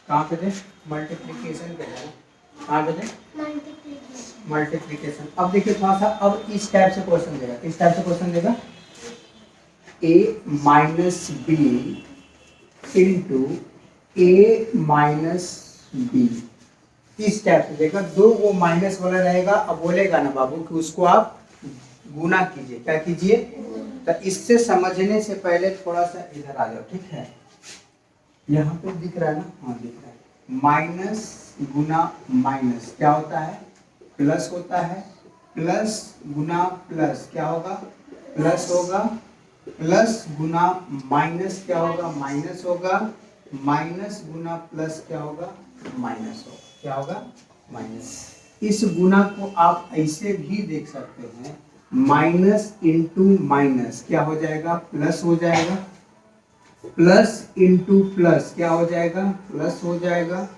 कहाँ पे थे? मल्टीप्लिकेशन पे थे। कहाँ पे थे? मल्टीप्लिकेशन। अब देखिए थोड़ा सा, अब इस टाइप से क्वेश्चन देगा। किस टाइप से क्वेश्चन देगा? ए माइनस बी इंटू ए माइनस बी, इस टाइप से देगा। दो वो माइनस वाला रहेगा। अब बोलेगा ना बाबू कि उसको आप गुना कीजिए। क्या कीजिए? तो इससे समझने से पहले थोड़ा सा इधर आ जाओ, ठीक है? यहाँ पे दिख रहा है ना? हाँ दिख रहा है। माइनस गुना माइनस क्या होता है? प्लस होता है। प्लस गुना प्लस क्या होगा? प्लस होगा। प्लस गुना माइनस क्या होगा? माइनस होगा। माइनस गुना प्लस क्या होगा? माइनस होगा। क्या होगा? माइनस। इस गुना को आप ऐसे भी देख सकते हैं, माइनस इंटू माइनस क्या हो जाएगा? प्लस हो जाएगा। प्लस इंटू प्लस क्या हो जाएगा? प्लस हो जाएगा।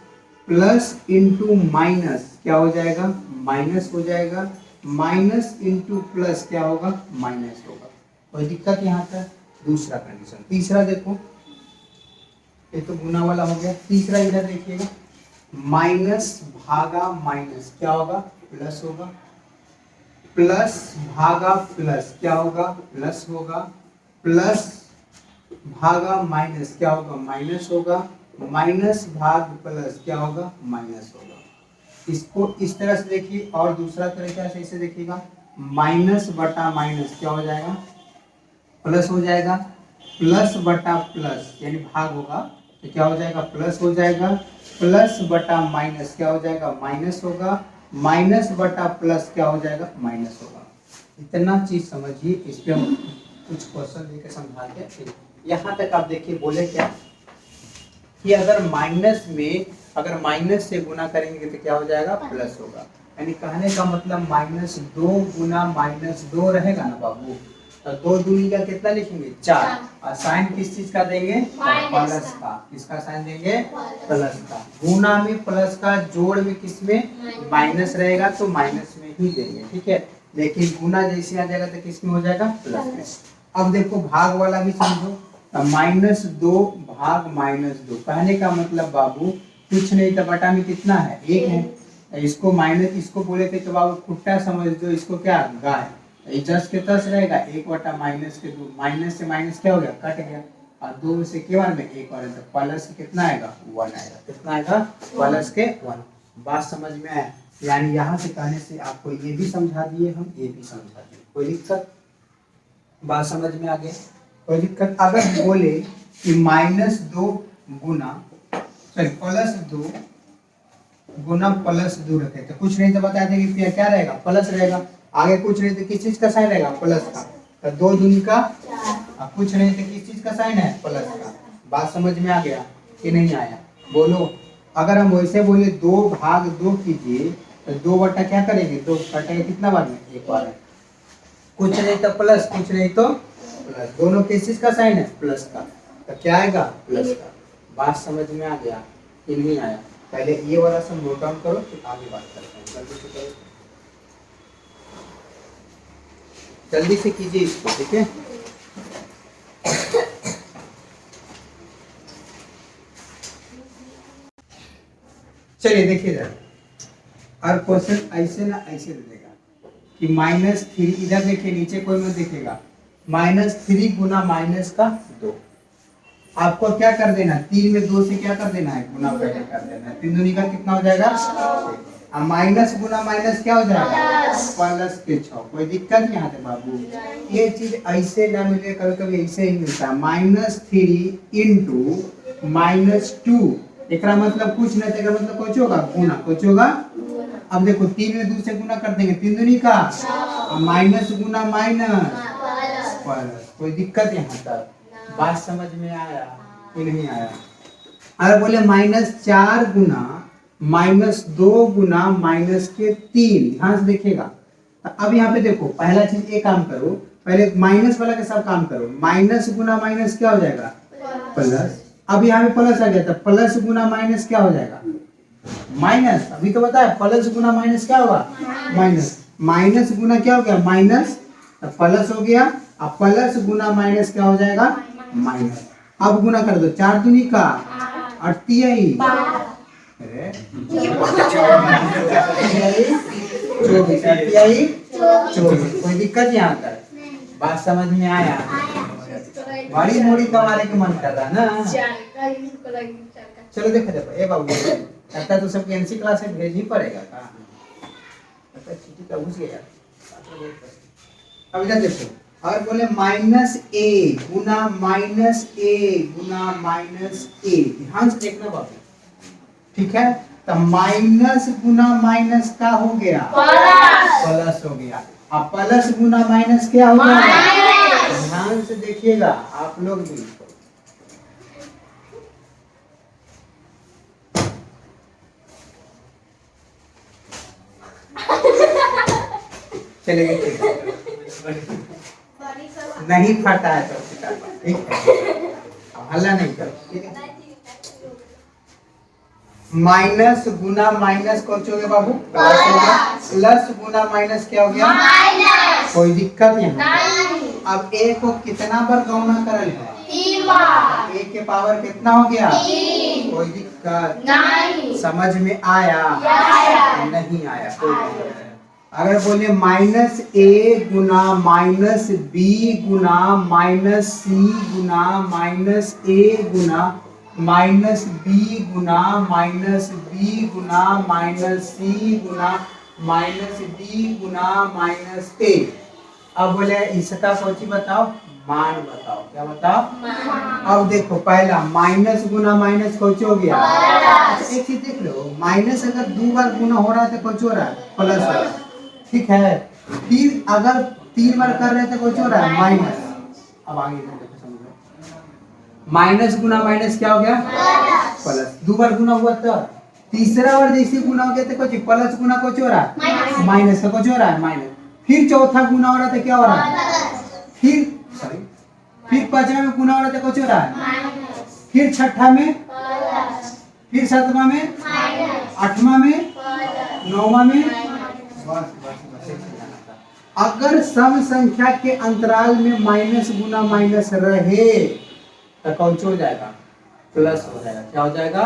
प्लस इंटू माइनस क्या हो जाएगा? माइनस हो जाएगा। माइनस इंटू प्लस क्या होगा? माइनस होगा। कोई दिक्कत यहाँ तक? दूसरा कंडीशन। तीसरा देखो, ये तो गुना वाला हो गया। तीसरा इधर देखिएगा, माइनस भागा माइनस क्या होगा? प्लस होगा। प्लस भागा प्लस क्या होगा? प्लस होगा। प्लस भागा माइनस क्या होगा? माइनस होगा। माइनस भाग प्लस क्या होगा? माइनस होगा। इसको इस तरह से देखिए, और दूसरा तरीका से इसे देखिएगा, माइनस बटा माइनस क्या हो जाएगा? प्लस हो जाएगा। प्लस बटा प्लस यानी भाग होगा तो क्या हो जाएगा? प्लस हो जाएगा। प्लस बटा माइनस क्या हो जाएगा? माइनस होगा। माइनस बटा प्लस क्या हो जाएगा? माइनस होगा। इतना चीज समझिए। इस पे हम कुछ क्वेश्चन लेके समझाते हैं। यहाँ तक आप देखिए, बोले क्या कि अगर माइनस में, अगर माइनस से गुना करेंगे तो क्या हो जाएगा? प्लस होगा। यानी कहने का मतलब माइनस दो गुना माइनस दो रहेगा ना बाबू, तो दो दूनी का कितना लिखेंगे? 4। और साइन किस चीज का देंगे? प्लस का। किसका साइन देंगे? प्लस का। गुना में प्लस का, जोड़ में किसमें? माइनस रहेगा तो माइनस में ही देंगे, ठीक है? लेकिन गुना जैसे आ जाएगा तो किसमें हो जाएगा? प्लस में। अब देखो भाग वाला भी समझो। माइनस दो भाग माइनस दो, कहने का मतलब बाबू कुछ नहीं तो बटा में कितना है? 1 है। इसको माइनस, इसको बोले थे तो बाबू खुट्टा समझ दो, इसको क्या? गाय। 10 के 10 रहेगा, 1 बटा माइनस के 2। माइनस से माइनस क्या हो गया? कट गया। और 2 से के बार में 1 और प्लस के कितना आएगा? 1 आएगा। कितना आएगा? प्लस के 1। बात समझ में आया? यानी यहाँ से कहने से आपको ये भी समझा दिए, हम ये भी समझा दिए। कोई दिक्कत? बात समझ में आ गया? कोई दिक्कत? अगर बोले कि माइनस 2 गुना, सॉरी प्लस 2 गुना प्लस 2 रखे तो कुछ नहीं तो बता देंगे कि क्या रहेगा? प्लस रहेगा। आगे कुछ नहीं तो किस चीज का साइन रहेगा? प्लस का। तो 2 दूनी का, कुछ नहीं तो किस चीज का साइन है? प्लस का। बात समझ में आ गया कि नहीं आया? बोलो। अगर हम वैसे बोले 2 भाग 2 कीजिए तो 2 बटा क्या करेंगे? 2 कटेगा कितना बार में? 1 बार। कुछ नहीं तो प्लस, कुछ नहीं तो प्लस। दोनों किस चीज का साइन है? प्लस का। तो क्या आएगा? प्लस का। बात समझ में आ गया कि नहीं आया? पहले ये वाला सब नोट डाउन करो, फिर आगे बात करते हैं। जल्दी से करो, जल्दी से कीजिए इसको, ठीक है? चलिए देखिए जरा, और क्वेश्चन ऐसे ना ऐसे दे देगा कि -3, इधर देखिए नीचे कोई मत दिखेगा, -3 गुना माइनस का 2। आपको क्या कर देना? 3 में 2 से क्या कर देना है? गुना पहले कर देना है। 3 दूनी का कितना हो जाएगा? 6। माइनस गुना माइनस क्या हो जाएगा? प्लस के 6। कोई दिक्कत यहाँ पे बाबू? ये चीज ऐसे ना मिले, कभी कभी ऐसे ही मिलता है। -3 इंटू -2, एक मतलब कुछ नहीं, तेरा मतलब कुछ होगा? गुना। कुछ होगा? अब देखो 3 में 2 से गुना कर देंगे, 3 दूनी का, माइनस गुना माइनस प्लस। कोई दिक्कत यहाँ तक? बात समझ में आया कि नहीं आया? अगर बोले -4 गुना -2 गुना -3, ध्यान से देखिएगा। अब यहाँ पे देखो, पहला चीज एक काम करो, पहले माइनस वाला के सब काम करो। माइनस गुना माइनस क्या हो जाएगा? प्लस। अब यहाँ पे प्लस आ गया था, प्लस गुना माइनस क्या हो जाएगा? माइनस। अभी तो बताया प्लस गुना माइनस क्या होगा? माइनस। माइनस गुना क्या हो गया? माइनस, प्लस हो गया। अब प्लस गुना माइनस क्या हो जाएगा? माइनस। अब गुना कर दो, 4 दूनी का और तिहाई चौबीस, तिहाई 24। कोई दिक्कत यहाँ तक? बात समझ में आया? बड़ी मोड़ी कमाने के मन कर रहा ना। चलो देखो देखो, ए बाबू लगता है तो सबके एनसी क्लास में भेज ही पड़ेगा का? चीटी का घुस गया। अब इधर देखो, और बोले माइनस ए गुना माइनस ए गुना माइनस ए, ध्यान से देखना बाबू, ठीक है? तो माइनस गुना माइनस का हो गया प्लस हो गया, अब प्लस गुना माइनस क्या हो गया? ध्यान से देखिएगा आप लोग भी। चलिए नहीं फटा है तो ठीक है, हल्ला नहीं करो, ठीक है? माइनस गुना माइनस कौन सी हो गया बाबू? प्लस हो गया। प्लस गुना माइनस क्या हो गया? माइनस। कोई दिक्कत यहाँ? अब ए को कितना बार गौना करल है? 3 बार। ए के पावर कितना हो गया? 3। कोई दिक्कत नहीं? समझ में आया? नहीं आया? कोई दिक्कत नहीं। अगर बोले माइनस ए गुना माइनस बी गुना माइनस सी गुना माइनस ए गुना माइनस बी गुना माइनस बी गुना माइनस सी गुना माइनस डी गुना माइनस ए, अब बोले इसका सोची बताओ, मान बताओ, क्या बताओ? अब देखो पहला माइनस गुना माइनस कौन हो गया? एक चीज देख लो, माइनस अगर 2 बार गुना हो रहा है तो कौन हो रहा है? प्लस हो रहा है, ठीक है? फिर अगर 3 बार कर रहे थे कौन हो रहा है? माइनस। अब आगे समझो, माइनस गुना माइनस क्या हो गया? प्लस। 2 बार गुना हुआ तो तीसरा बार जैसे गुना हो गया तो कुछ प्लस गुना कुछ हो रहा है? माइनस का कुछ हो रहा है? माइनस। फिर चौथा गुना हो रहा था क्या हो रहा है? फिर पांचवा में गुना हो रहा था कुछ हो रहा है? फिर छठा में, फिर सातवां में, आठवां में, नौवां में, बस अगर सम संख्या के अंतराल में माइनस गुना माइनस रहे तो कौन हो जाएगा? प्लस हो जाएगा। क्या हो जाएगा?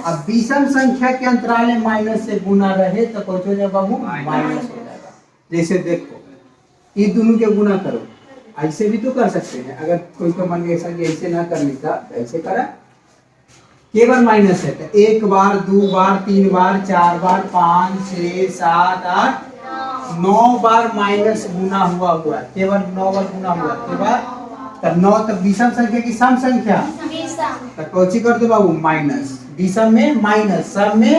अब विषम संख्या के अंतराल में माइनस से गुना रहे तो कौन हो जाएगा बाबू? माइनस हो जाएगा। जैसे देखो ये दोनों के गुना करो, ऐसे भी तो कर सकते हैं, अगर कोई को मन ऐसा ऐसे ना करने का ऐसे करा, केवल माइनस है तो 1 बार 2 बार 3 बार 4 बार 5 6 7 8 9 बार माइनस गुना हुआ केवल 9 बार गुना हुआ के बाद तब 9 तक विषम संख्या की सम संख्या तो कौची कर दो बाबू? माइनस। विषम में माइनस, सम में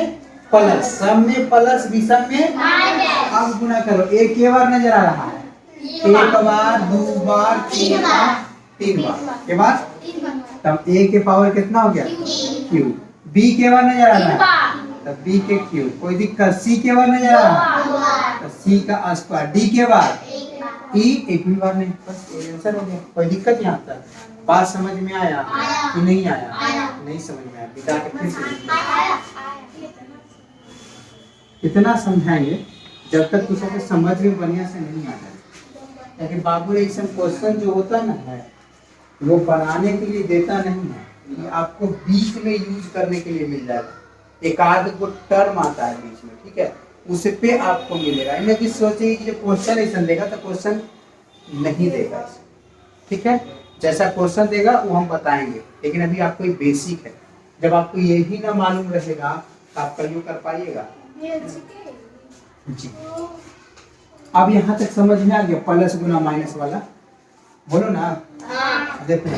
प्लस, सम में प्लस, विषम में माइनस। अब गुना करो, एक के बार नजर आ रहा है, 1 बार 2 बार 3 बार के बाद तब a के पावर कितना हो गया? q। b के बार नजर आ रहा है तब b के q, कोई दिक्कत? c के बार नजर आ रहा है तो c का स्क्वायर, d के बार e, एक भी बार नहीं, बस आंसर हो गया। कोई दिक्कत यहाँ तक? बात समझ में आया कि नहीं आया? नहीं समझ में आया? बिता के फिर से कितना समझाएंगे जब तक कुछ को समझ में बढ़िया से नहीं आ जाए। क्योंकि बाबू ऐसा क्वेश्चन जो होता ना है वो बनाने के लिए देता नहीं है, ये आपको बीच में यूज करने के लिए मिल जाएगा। एक आध को टर्म आता है बीच में, ठीक है, उस पे आपको मिलेगा। इन्हें कि सोचिए कि जो क्वेश्चन ऐसा देगा तो क्वेश्चन नहीं देगा, ठीक है? जैसा क्वेश्चन देगा वो हम बताएंगे, लेकिन अभी आपको ये बेसिक है। जब आपको ये भी ना मालूम रहेगा तो आप कल कर पाइएगा जी। अब यहाँ तक समझ में आ गया प्लस गुना माइनस वाला? बोलो ना। देखो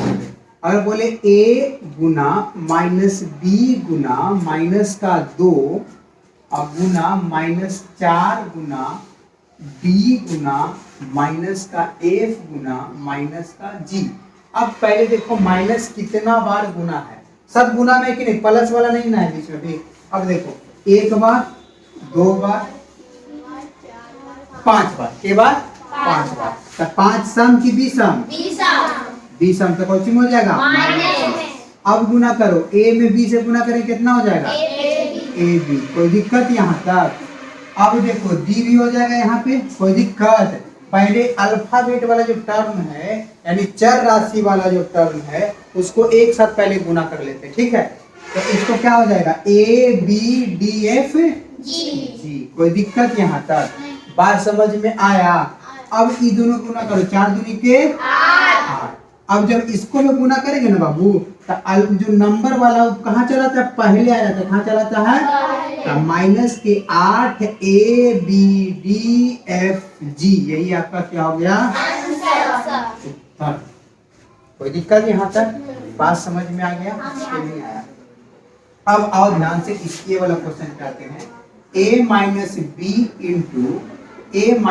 अगर बोले a गुना माइनस बी गुना माइनस का 2 और गुना माइनस 4 गुना b गुना माइनस का f गुना माइनस का g। अब पहले देखो माइनस कितना बार गुना है, सब गुना में कि नहीं, प्लस वाला नहीं ना है बीच में भी। अब देखो 1 बार 2 बार 5 बार के बाद 5 बार, तो 5 सम की विषम? विषम तो कौन हो जाएगा? अब गुना करो, a में b से गुना करें कितना हो जाएगा? ab। कोई दिक्कत यहाँ तक? अब देखो d भी हो जाएगा यहाँ पे, कोई दिक्कत? पहले अल्फाबेट वाला जो टर्म है यानी चर राशि वाला जो टर्म है उसको एक साथ पहले गुना कर लेते हैं, ठीक है? तो इसको क्या हो जाएगा ABDF जी। कोई दिक्कत यहाँ तक? बात समझ में आया? अब ये दोनों गुना करो, 4 दूनी के 8। अब जब इसको में गुना करेंगे ना बाबू, तो जो नंबर वाला कहाँ चला जाता है? पहले आ जाता है। कहाँ चला जाता है? तो -8 ABDFG, यही आपका क्या हो गया? उत्तर। कोई दिक्कत यहाँ तक? बात समझ में आ गया? नहीं आया? अब आओ ध्यान से इसके वाला क्वेश्चन करते हैं। A - B into A -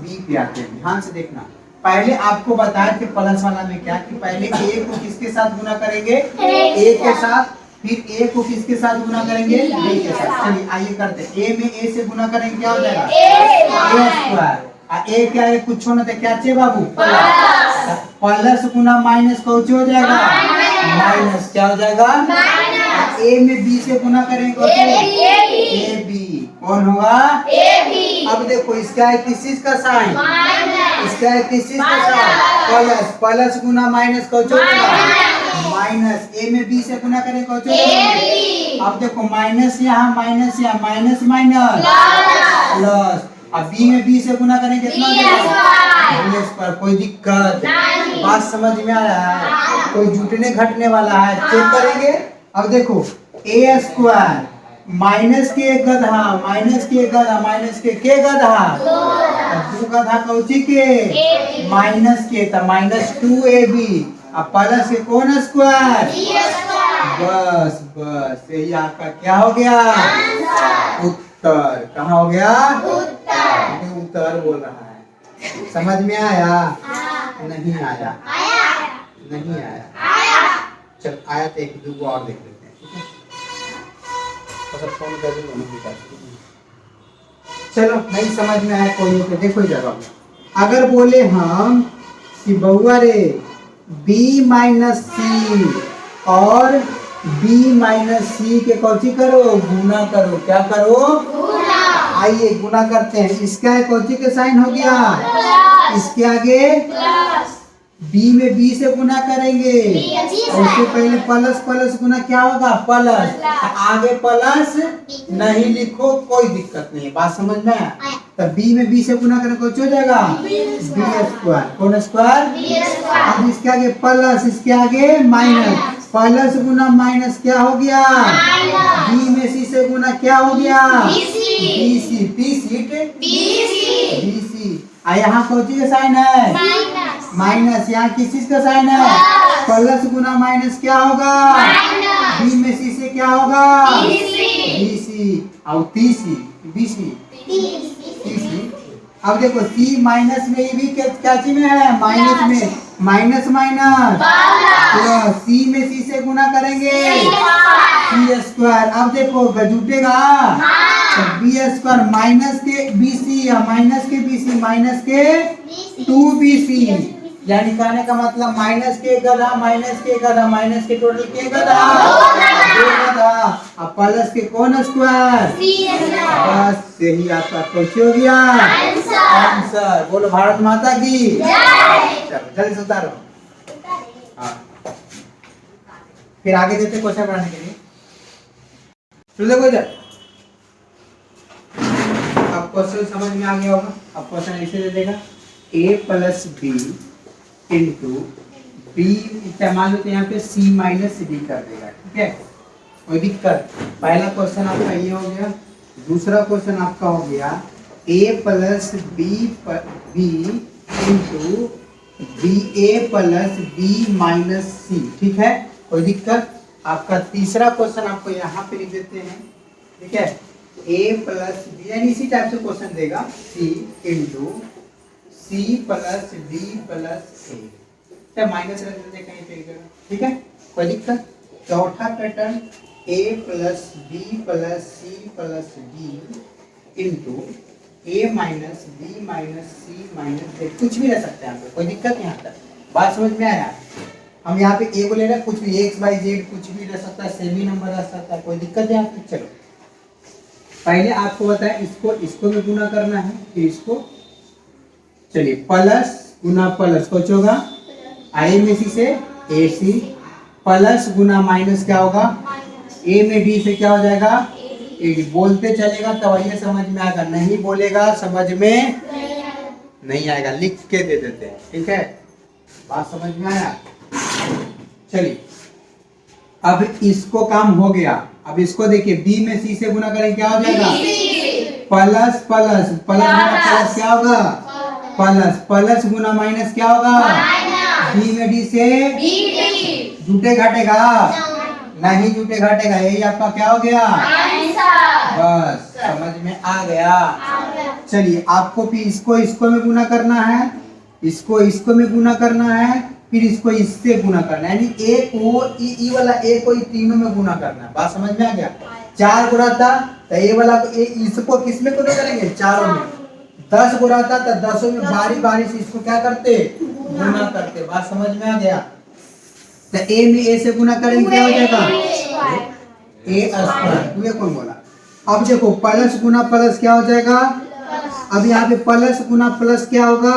B पे आते हैं। ध्यान से देखना, पहले आपको बताया कि प्लस वाला में क्या कि पहले A को किसके साथ गुना करेंगे? A के साथ। फिर A को किसके साथ गुना करेंगे? B के साथ। चलिए आइए करते हैं। A में A से गुना करेंगे, क्या हो जाएगा? A square. A क्या है? कुछ होना था, क्या चाहिए बाबू? प्लस गुना माइनस कौन हो जाएगा? माइनस। क्या हो जाएगा? A में B से गुना करेंगे, AB। कौन होगा? अब देखो, इसका है किस चीज का साइन? इसका है किस चीज का साइन? प्लस। प्लस गुना माइनस कौन हो जाएगा? माइनस। A में B से गुना करेंगे, कौन हो जाएगा? अब देखो, माइनस यहाँ, माइनस यहाँ, माइनस माइनस प्लस। अब B में B से गुना करेंगे, कितना हो जाएगा? पर कोई दिक्कत? बात समझ में आ रहा है? कोई जुटने घटने वाला है? चेक करेंगे। अब देखो, A स्क्वायर माइनस के एक गधा, माइनस के एक गधा, माइनस के गधा, 2 गधा कौची के? माइनस के, तो -2AB। अब प्लस के कौन स्क्वायर? बस बस, यही आपका क्या हो गया? उत्तर। कहाँ हो गया? उत्तर बोल रहा है। समझ में आया? नहीं आया? नहीं आया? चल आया तो 1-2 और देख लेते हैं, ठीक है? फोन कर दूंगा। चलो, नहीं समझ में आया कोई तो देखो इधर। अगर बोले हम कि बउआ रे B - C और B - C के कौची करो? गुना करो। क्या करो? आइए गुना करते हैं। इसका कौची के साइन हो गया? इसके आगे B में B से गुना करेंगे, उससे पहले प्लस प्लस गुना क्या होगा? प्लस। आगे प्लस नहीं लिखो, कोई दिक्कत नहीं है। बात समझ में आया? तो B में B से गुना करने को हो जाएगा B स्क्वायर। कौन स्क्वायर? अब इसके आगे प्लस, इसके आगे माइनस। प्लस गुना माइनस क्या हो गया? B में C से गुना क्या हो गया? BC। यहाँ कौन सी का साइन है? माइनस। यहाँ किस चीज का साइन है? प्लस गुना माइनस क्या होगा? B में C से क्या होगा? BC। और TC अब देखो, C माइनस में ये भी क्या चीज में है? माइनस में। Minus minus plus. C में C से गुना करेंगे, C स्क्वायर। अब देखो जुटेगा B स्क्वायर माइनस के BC या माइनस के BC माइनस के 2BC, यानी कहने का मतलब माइनस के गधा, माइनस के गधा, माइनस के टोटल के गधा, 2 गधा। अब प्लस के कौन स्क्वायर? बस यही आपका क्वेश्चन हो गया आंसर। बोलो भारत माता की जय। चलो जल्दी से उतारो। हाँ, फिर आगे देते क्वेश्चन पढ़ने के लिए। चलो देखो इधर, अब क्वेश्चन समझ में आ गया होगा। अब क्वेश्चन ऐसे दे देगा A + B इंटू B, मान लो तो यहाँ पे C - D कर देगा, ठीक है? कोई दिक्कत? पहला क्वेश्चन आपका ये हो गया। दूसरा क्वेश्चन आपका हो गया A + B into BA + B - C, ठीक है? कोई दिक्कत? आपका तीसरा क्वेश्चन आपको यहाँ पे लिख देते हैं, ठीक है? A + B, यानी इसी टाइप से क्वेश्चन देगा C into C + D + A, क्या माइनस रख देते कहीं पे, ठीक है? कोई दिक्कत? चौथा pattern A + B + C + D into A - B - C - D, कुछ भी रह सकते हैं आप, कोई दिक्कत यहाँ तक? बात समझ में आया? हम यहाँ पे A को ले रहे हैं, कुछ भी XYZ कुछ भी रह सकता है, सेमी नंबर रह सकता है, कोई दिक्कत यहाँ पे? चलो पहले आपको बताया इसको भी गुना करना है, फिर इसको। चलिए प्लस गुना प्लस कुछ होगा I में C से AC, प्लस गुना माइनस क्या होगा? ए में डी से क्या हो जाएगा एडी। बोलते चलेगा तो ये समझ में आएगा, नहीं बोलेगा समझ में नहीं आएगा। लिख के दे देते हैं, ठीक है, बात समझ में आया। चलिए अब इसको काम हो गया। अब इसको देखिए बी में सी से गुना करें क्या हो जाएगा प्लस प्लस प्लस गुना प्लस क्या होगा प्लस प्लस गुना माइनस क्या होगा बी में डी से झूठे घटेगा नहीं झूठे घटेगा। यही आपका क्या हो गया बस समझ में आ गया। चलिए आपको फिर इसको इसको में गुना करना है, इसको इसको में गुना करना है, फिर इसको इससे गुना करना है, यानी ए को ई वाला ए को तीनों में गुना करना है। बात समझ में आ गया। 4 गुना था तो ए वाला को इसको किस में गुना करेंगे चारों में। 10 गुना था तो 10 में बारी बारी से इसको क्या करते गुना करते। बात समझ में आ गया। तो ए में ए से गुना करेंगे क्या हो जाएगा ए स्क्वायर। कौन बोला। अब देखो प्लस गुना प्लस क्या हो जाएगा। अब यहाँ पे प्लस गुना प्लस क्या होगा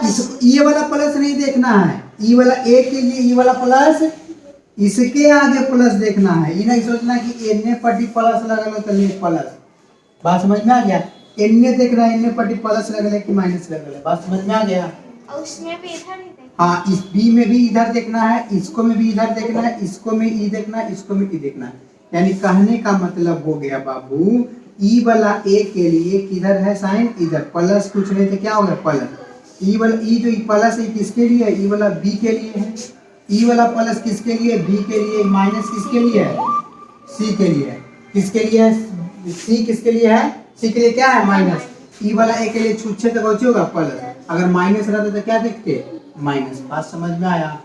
इसको ये वाला प्लस नहीं देखना है, ई वाला ए के लिए ई वाला प्लस इसके आगे प्लस देखना है। ये नहीं सोचना कि एन्ने पट्टी प्लस लगल तो ले प्लस। बात समझ में आ गया। एन्ने देख रहा है एन्ने पट्टी प्लस लगल है कि माइनस लगल है। बात समझ में आ गया। उसमें भी इधर ही हाँ इस बी में भी इधर देखना है, इसको में भी इधर देखना है, इसको में ई देखना है, इसको में ई देखना है। यानी कहने का मतलब हो गया बाबू ई वाला ए के लिए किधर है साइन इधर प्लस कुछ नहीं तो क्या होगा प्लस। ई वाला ई जो प्लस है किसके लिए है ई वाला बी के लिए है। ई वाला प्लस किसके लिए बी के लिए, माइनस किसके लिए है सी के लिए। किसके लिए है सी किसके लिए है सी के लिए क्या है माइनस। ई वाला ए के लिए छुच्छे तो पहुंचे होगा प्लस, अगर माइनस रहता तो क्या देखते माइनस। बात समझ में आया।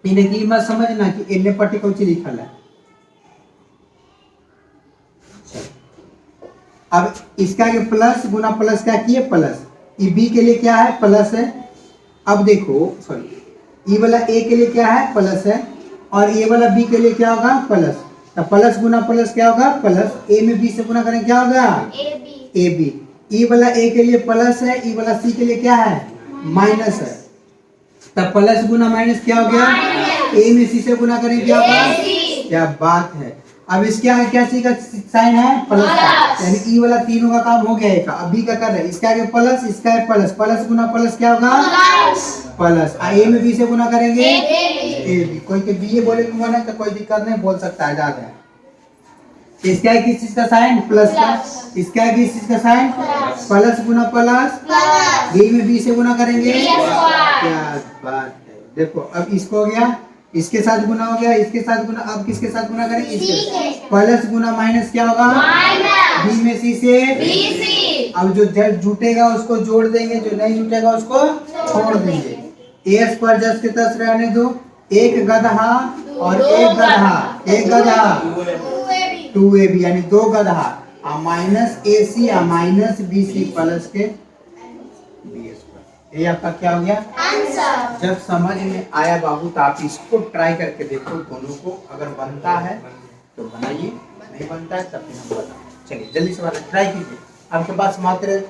इन्हें की मत समझना कि एने पट्टी कौन सी लिखल है। अब इसका आगे प्लस गुना प्लस क्या किए प्लस, ई बी के लिए क्या है प्लस है। अब देखो सॉरी ई वाला ए के लिए क्या है प्लस है और ए वाला बी के लिए क्या होगा प्लस। तो प्लस गुना प्लस क्या होगा प्लस। ए में बी से गुना करें क्या होगा ए बी। ई वाला ए के लिए प्लस है, ई वाला सी के लिए क्या है माइनस है। तो प्लस गुना माइनस क्या हो गया ए में सी से गुना करें क्या होगा। क्या बात है। अब इसके आगे क्या सी का साइन है प्लस का, यानी ई वाला तीनों का काम हो गया है का। अभी क्या कर रहे हैं इसके आगे प्लस इसका है प्लस, प्लस गुना प्लस क्या होगा प्लस। ए में बी से गुना करेंगे ए बी। कोई के बी बोले तो तो कोई दिक्कत नहीं बोल सकता है ज्यादा। इसके आगे किस चीज का साइन प्लस का, इसके आगे किस चीज का साइन प्लस गुना प्लस। बी में बी से गुना करेंगे क्या बात है। देखो अब इसको हो गया इसके साथ गुना हो गया इसके साथ गुना। अब किसके साथ गुना करें इसके प्लस गुना माइनस क्या होगा बी में सी से बी। अब जो जुटेगा उसको जोड़ देंगे, जो नहीं जुटेगा उसको छोड़ देंगे। ए स्क्वायर जस के तस रहने दो। एक गधा और एक गधा 2ab यानी 2 गधा माइनस ए सी माइनस बी सी प्लस के बी स्क्वायर। ये आपका क्या हो गया आंसर। जब समझ में आया बाबू तो आप इसको ट्राई करके देखो दोनों को, अगर बनता है तो बनाइए, नहीं बनता है तब फिर हम बताएं। चलिए जल्दी से वाला ट्राई कीजिए। आपके पास मात्र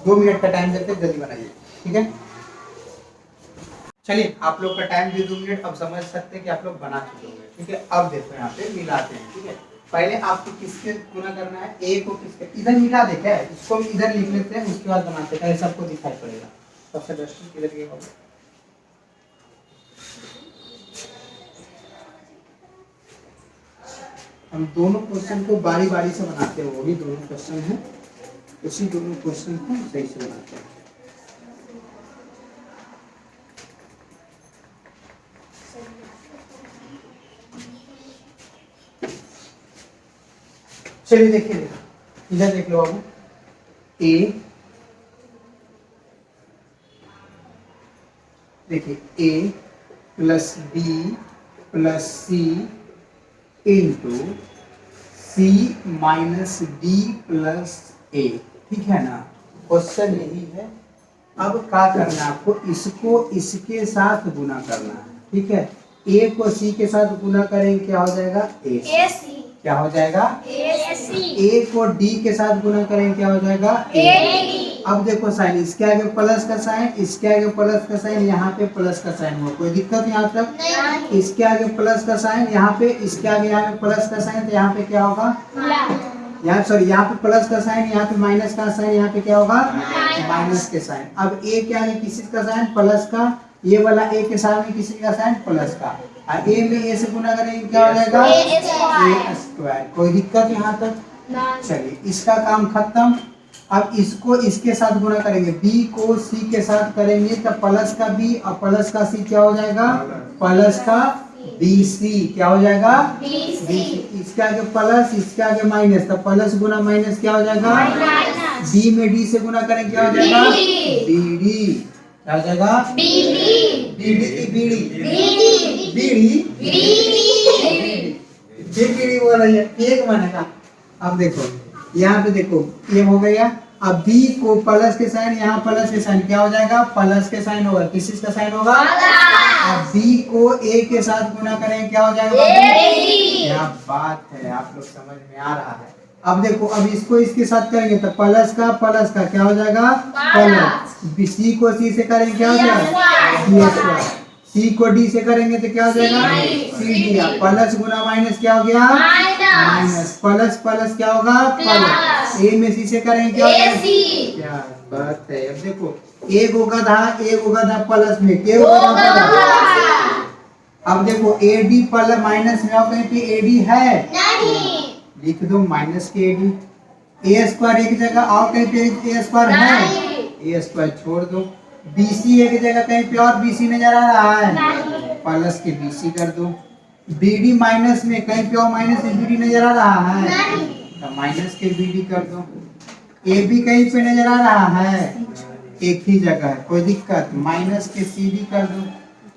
2 मिनट का टाइम देते, जल्दी बनाइए ठीक है। चलिए आप लोग का टाइम दे 2 मिनट। अब समझ सकते हैं कि आप लोग बना चुके होंगे ठीक है। अब देखो यहाँ पे मिलाते हैं ठीक है। पहले आपको किसके गुना करना है ए को किसके इधर मिला दे क्या है, इसको हम इधर लिख लेते हैं उसके बाद बनाते हैं, सबको दिखाई पड़ेगा। सबसे बेस्ट किधर के होगा हम दोनों क्वेश्चन को बारी बारी से बनाते हैं। वही दोनों क्वेश्चन हैं, उसी दोनों क्वेश्चन को सही से बनाते हैं। चलिए देखिए इधर देख लो बाबू। ए देखिए ए प्लस बी प्लस सी इंटू सी माइनस डी प्लस ए, ठीक है ना। क्वेश्चन यही है। अब क्या करना है आपको, इसको इसके साथ गुना करना है ठीक है। ए को सी के साथ गुना करेंगे क्या हो जाएगा ए सी। क्या हो जाएगा ए को डी के साथ गुना करेंगे क्या हो जाएगा ए। अब देखो साइन, इसके आगे प्लस का साइन, इसके आगे प्लस का साइन, यहाँ पे प्लस का साइन हुआ, कोई दिक्कत यहाँ तक? इसके आगे प्लस का साइन, यहाँ पे इसके आगे यहाँ पे प्लस का साइन, तो यहाँ पे क्या होगा? यहाँ सॉरी, यहाँ पे प्लस का साइन, यहाँ पे माइनस का साइन, यहाँ पे क्या होगा? माइनस के साइन। अब ए के आगे किसी का साइन प्लस का, ये वाला ए के सामने किसी का साइन प्लस का, और ए में ए से गुना करेंगे क्या हो जाएगा? ए स्क्वायर। कोई दिक्कत यहाँ तक? चलिए इसका काम खत्म। अब इसको इसके साथ गुना करेंगे, बी को सी के साथ करेंगे तो प्लस का बी और प्लस का सी क्या हो जाएगा? प्लस का बी सी क्या हो जाएगा? BC। इसके आगे प्लस, इसके आगे माइनस, तो प्लस गुना माइनस क्या हो जाएगा? बी में डी से गुना करेंगे क्या हो जाएगा? B D. क्या हो जाएगा? बीडी बोल रही है, एक माने का। अब देखो यहाँ पे देखो, ये हो गया। अब बी को प्लस के साइन, यहाँ प्लस के साइन क्या हो जाएगा? प्लस के साइन होगा, किस चीज का साइन होगा? अब बी को ए के साथ गुना करें क्या हो जाएगा? क्या बात है, आप लोग समझ में आ रहा है। अब देखो, अब इसको इसके साथ करेंगे तो प्लस का क्या हो जाएगा? प्लस। सी को सी से करेंगे क्या हो जाएगा? सी को डी से करेंगे तो क्या हो जाएगा? C D. प्लस गुना माइनस क्या हो गया? माइनस। प्लस प्लस क्या होगा? प्लस। ए में सी से करेंगे क्या हो जाएगा? क्या बात है। अब देखो, एक होगा था प्लस में, क्या होगा? अब देखो ए डी प्लस माइनस में आओ, कहीं पे ए डी है? लिख दो माइनस के ए डी। ए स्क्वायर एक जगह आओ, कहीं पे ए स्क्वायर है? ए स्क्वायर छोड़ दो। बीसी एक जगह कहीं पे और बीसी नजर आ रहा है? प्लस के बीसी कर दो। बीडी माइनस में कहीं पे और माइनस के बीडी नजर आ रहा है? तो माइनस के बीडी कर दो। ए बी कहीं पे नजर आ रहा है? एक ही जगह है, कोई दिक्कत? माइनस के सी डी कर दो,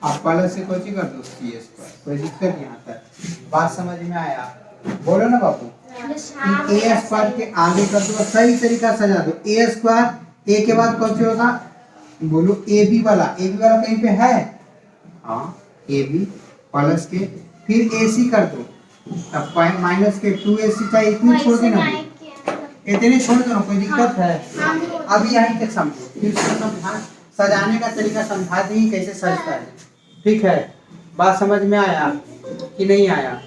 आप प्लस से कोई कर दो सी स्क्वायर, कोई दिक्कत यहाँ तक? बात समझ में आया? बोलो ना बाबू। ए स्क्वायर के आगे कर दो, सही तरीका सजा दो। ए स्क्वायर, ए के बाद कौन सा होगा? बोलो ए बी वाला कहीं पे है? हाँ, ए बी प्लस के, फिर ए सी कर दो, तब माइनस के 2ac चाहिए, इतनी छोड़ देना, इतने छोड़ दो, कोई दिक्कत है? अभी यहीं तक समझो, फिर सजाने का तरीका समझा दी कैसे सजता है, ठीक है? बात समझ में आया कि नहीं आया?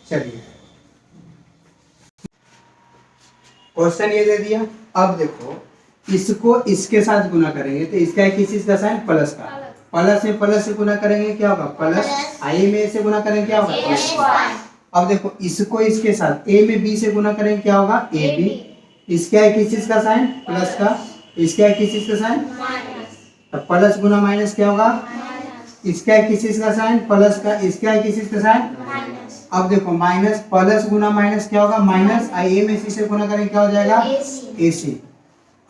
चलिए क्वेश्चन ये दे दिया। अब देखो, इसको इसके साथ गुना करेंगे तो इसका है किस चीज का साइन? प्लस का। प्लस से गुना करेंगे क्या होगा? प्लस। आई में से गुना करेंगे क्या होगा? अब देखो, इसको इसके साथ ए में बी से गुना करेंगे क्या होगा? A B. इसका है किस चीज का साइन? प्लस का। इसका है किस चीज का साइन? तो प्लस गुना माइनस क्या होगा? इसका है किस चीज का साइन? प्लस का। इसका है किस चीज का साइन? अब देखो, माइनस प्लस गुना माइनस क्या होगा? माइनस। आई में सी से गुना करेंगे क्या हो जाएगा? ए सी।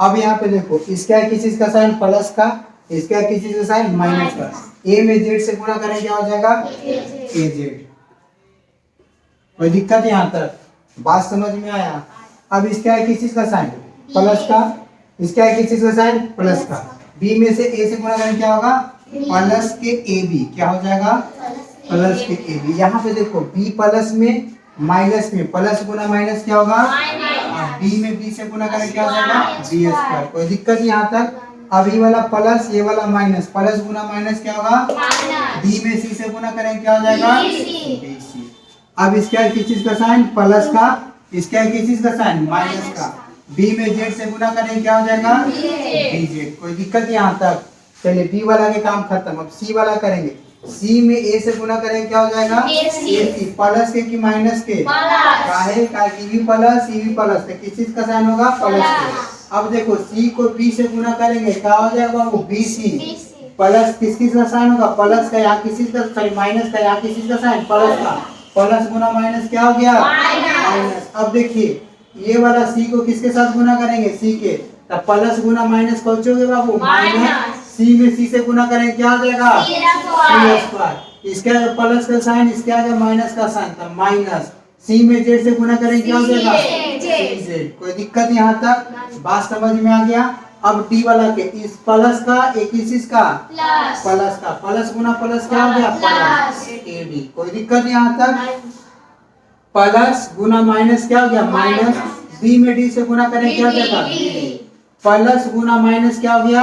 अब यहाँ पे देखो, इसका है किस चीज का साइन? प्लस का। इसका है किस चीज का साइन? माइनस का। ए में जेड से गुना करें क्या हो जाएगा? ए जेड। कोई दिक्कत यहाँ तक? बात समझ में आया? अब इसका है किस चीज का साइन? प्लस का। इसका है किस चीज का साइन? प्लस का। बी में से ए से गुना करें क्या होगा? प्लस के ए बी। क्या हो जाएगा? प्लस के ए बी। यहाँ पे देखो, बी प्लस में माइनस में, प्लस गुना माइनस क्या होगा? बी में बी से गुना करें क्या हो जाएगा? B square. कोई दिक्कत यहाँ तक? अब ये वाला प्लस, ये वाला माइनस, प्लस गुना माइनस क्या होगा? बी में सी से गुना करें क्या हो जाएगा? B C. अब इसका है किस चीज का साइन? प्लस का। इसका है किस चीज का साइन? माइनस का। बी में जेड से गुना करें क्या हो जाएगा? B Z. कोई दिक्कत यहाँ तक? चलिए बी वाला के काम खत्म। अब सी वाला करेंगे। सी में ए से गुना करें क्या हो जाएगा? ए सी। प्लस के कि माइनस के? काहे का भी प्लस, ई भी प्लस, तो किस चीज का साइन होगा? प्लस के। अब देखो, सी को बी से गुना करेंगे क्या हो जाएगा? वो बी सी। प्लस किस चीज का साइन होगा? प्लस का। यहाँ किस चीज का सॉरी माइनस का, यहाँ किस चीज का साइन? प्लस का। प्लस गुना माइनस क्या हो गया? माइनस। अब देखिए, ये वाला सी को किसके साथ गुना करेंगे? सी के। तब प्लस गुना माइनस पहुंचोगे बाबू? माइनस। सी में सी से गुना करें क्या हो जाएगा? सी स्क्वायर। इसके आगे प्लस का साइन, इसके आगे माइनस का साइन, तब माइनस। सी में जेड से गुना करें क्या हो जाएगा? जेड। कोई दिक्कत यहाँ तक? बात समझ में आ गया? अब डी वाला के, इस प्लस का एक इस का प्लस का, प्लस गुना प्लस क्या हो गया? Plus A D. कोई दिक्कत यहाँ तक? प्लस गुना माइनस क्या हो गया? माइनस। बी में डी से गुना करें क्या हो जाएगा? प्लस गुना माइनस क्या हो गया,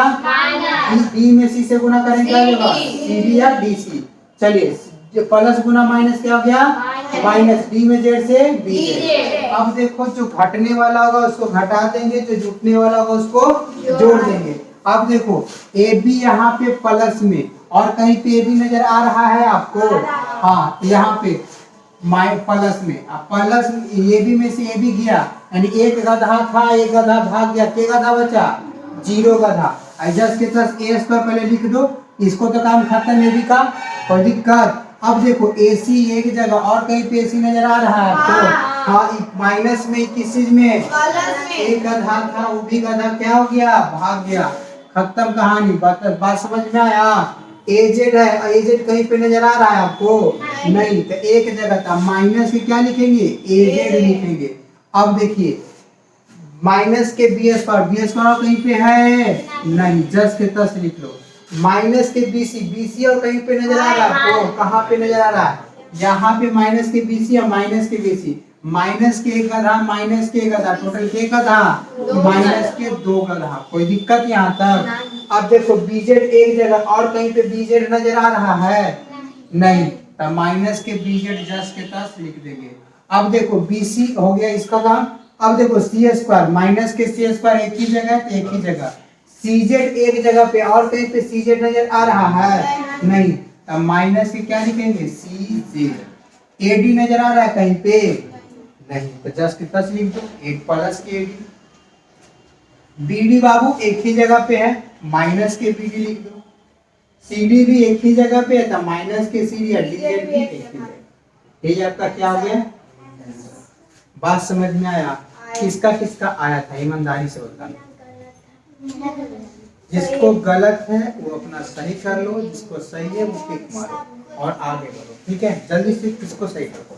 बी में सी से गुना करें क्या होगा, सी बी या डी सी। चलिए प्लस गुना माइनस क्या हो गया, माइनस, डी में जेड से बी जेड। अब देखो जो घटने वाला होगा उसको घटा देंगे, जो जुटने वाला होगा उसको जोड़ देंगे। अब देखो ए बी यहाँ पे प्लस में, और कहीं पे ए बी नजर आ रहा है आपको, हाँ यहाँ पे प्लस में, अब प्लस ए बी में से ए बी गया, यानी एक गधा था, एक गधा भाग गया, के गधा बचा, 0 गधा। जस्ट के प्लस ए स्क्वायर पहले लिख दो, इसको तो काम खत्म ए बी का, कोई दिक्कत। अब देखो ए सी एक जगह, और कहीं पे ए सी नजर आ रहा है आपको, हाँ माइनस में, किस चीज में, एक गधा था, वो भी गधा क्या हो गया, भाग गया, खत्म कहानी। बात समझ में आया। एजेड है, एजेड कहीं पे नजर आ रहा है आपको, नहीं, तो एक जगह था, माइनस के क्या लिखेंगे, एजेड लिखेंगे। अब देखिए माइनस के बी स्क्वायर, बी स्क्वायर कहीं पे है नहीं, जस्ट के तस लिख लो। माइनस के बी सी, बी सी और कहीं पे नजर आ रहा है आपको, कहाँ पे नजर आ रहा है, यहाँ पे माइनस के बी सी और माइनस के बी सी, माइनस के एक गधा, माइनस के गधा, टोटल के गधा, माइनस के 2 गधा। कोई दिक्कत यहाँ तक। अब देखो बीजेड एक जगह, और कहीं पे बीजेड नजर आ रहा है नहीं, तो माइनस के बीजेड जस्ट के तस लिख देंगे। अब देखो बीसी हो गया इसका काम। अब देखो सी स्क्वायर, माइनस के सी स्क्वायर एक ही जगह, एक ही जगह, सीजेड एक जगह पे, और कहीं पे सीजेड नजर आ रहा है नहीं, तो माइनस के क्या लिखेंगे, सी जेड। एडी नजर आ रहा है कहीं पे नहीं, तो जस्ट कितना लिख दो, 8 प्लस के एडी। बीडी बाबू एक ही जगह पे है, माइनस के बीडी लिख दो। सीडी भी एक ही जगह पे है, तो माइनस के सीडी या डीजेड भी एक ही जगह। ये आपका क्या हो गया, बात समझ में आया। किसका किसका आया था, ईमानदारी से बताना। जिसको गलत है वो अपना सही कर लो, जिसको सही है वो टिक मारो और आगे बढ़ो, ठीक है। जल्दी से किसको सही करो।